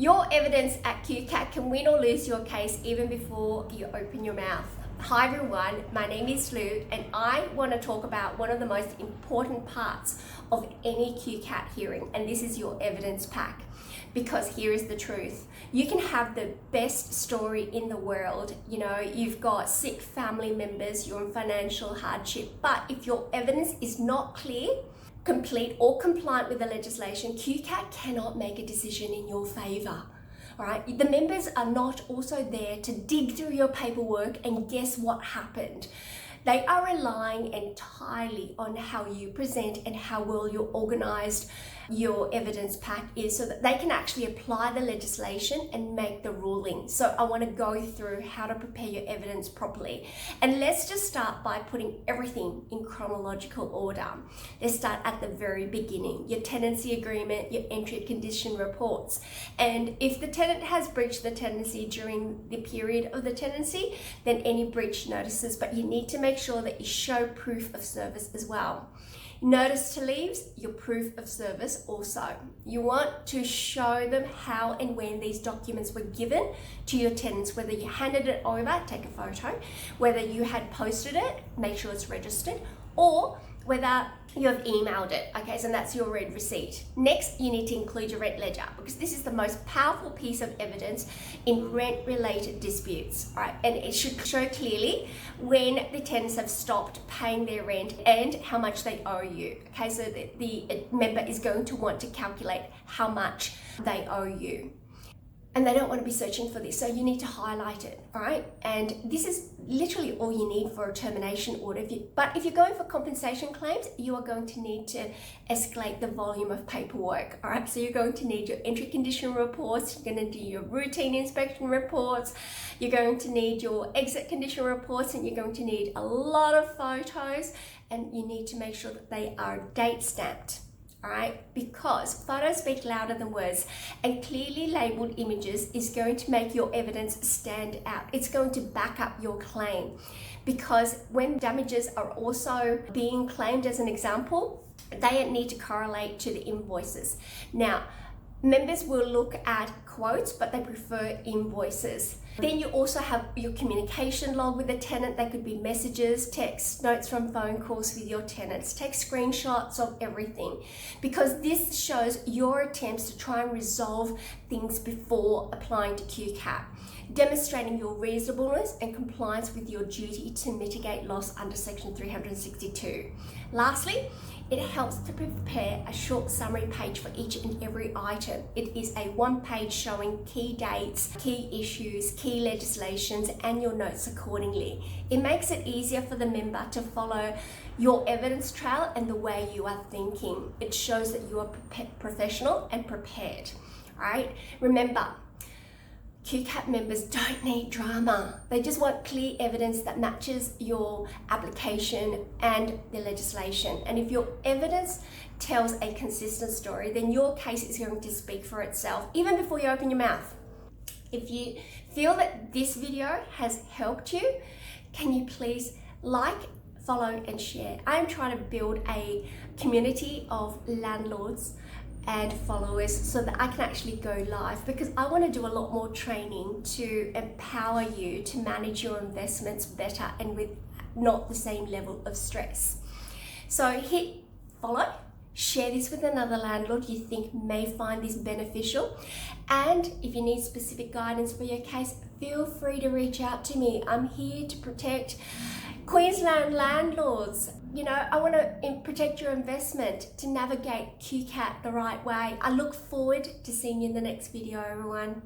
Your evidence at QCAT can win or lose your case even before you open your mouth. Hi everyone, my name is Lou and I want to talk about one of the most important parts of any QCAT hearing, and this is your evidence pack. Because here is the truth. You can have the best story in the world. You know, you've got sick family members, you're in financial hardship, but if your evidence is not clear, complete or compliant with the legislation, QCAT cannot make a decision in your favour. All right, the members are not also there to dig through your paperwork and guess what happened. They are relying entirely on how you present and how well you're organised your evidence pack is, so that they can actually apply the legislation and make the ruling. So I want to go through how to prepare your evidence properly. And let's just start by putting everything in chronological order. Let's start at the very beginning. Your tenancy agreement, your entry condition reports. And if the tenant has breached the tenancy during the period of the tenancy, then any breach notices, but you need to make sure that you show proof of service as well. Notice to leaves, your proof of service also. You want to show them how and when these documents were given to your tenants, whether you handed it over, take a photo, whether you had posted it, make sure it's registered, or whether you have emailed it, okay, so that's your red receipt. Next, you need to include your rent ledger, because this is the most powerful piece of evidence in rent-related disputes, right? And it should show clearly when the tenants have stopped paying their rent and how much they owe you, okay? So the member is going to want to calculate how much they owe you. And they don't want to be searching for this, so you need to highlight it, all right? And this is literally all you need for a termination order. But if you're going for compensation claims, you are going to need to escalate the volume of paperwork, all right? So you're going to need your entry condition reports, you're going to do your routine inspection reports, you're going to need your exit condition reports, and you're going to need a lot of photos, and you need to make sure that they are date stamped. All right, because photos speak louder than words, and clearly labeled images is going to make your evidence stand out. It's going to back up your claim, because when damages are also being claimed, as an example, they need to correlate to the invoices. Now, members will look at quotes, but they prefer invoices. Then you also have your communication log with the tenant. They could be messages, texts, notes from phone calls with your tenants. Take screenshots of everything, because this shows your attempts to try and resolve things before applying to QCAT, demonstrating your reasonableness and compliance with your duty to mitigate loss under Section 362. Lastly, it helps to prepare a short summary page for each and every item. It is a one-page showing key dates, key issues, key legislations, and your notes accordingly. It makes it easier for the member to follow your evidence trail and the way you are thinking. It shows that you are professional and prepared, all right? Remember, QCAT members don't need drama. They just want clear evidence that matches your application and the legislation. And if your evidence tells a consistent story, then your case is going to speak for itself, even before you open your mouth. If you feel that this video has helped you, can you please like, follow, and share? I'm trying to build a community of landlords and followers so that I can actually go live, because I want to do a lot more training to empower you to manage your investments better and with not the same level of stress. So hit follow, share this with another landlord you think may find this beneficial, and if you need specific guidance for your case, feel free to reach out to me. I'm here to protect Queensland landlords. You know, I want to protect your investment, to navigate QCAT the right way. I look forward to seeing you in the next video, everyone.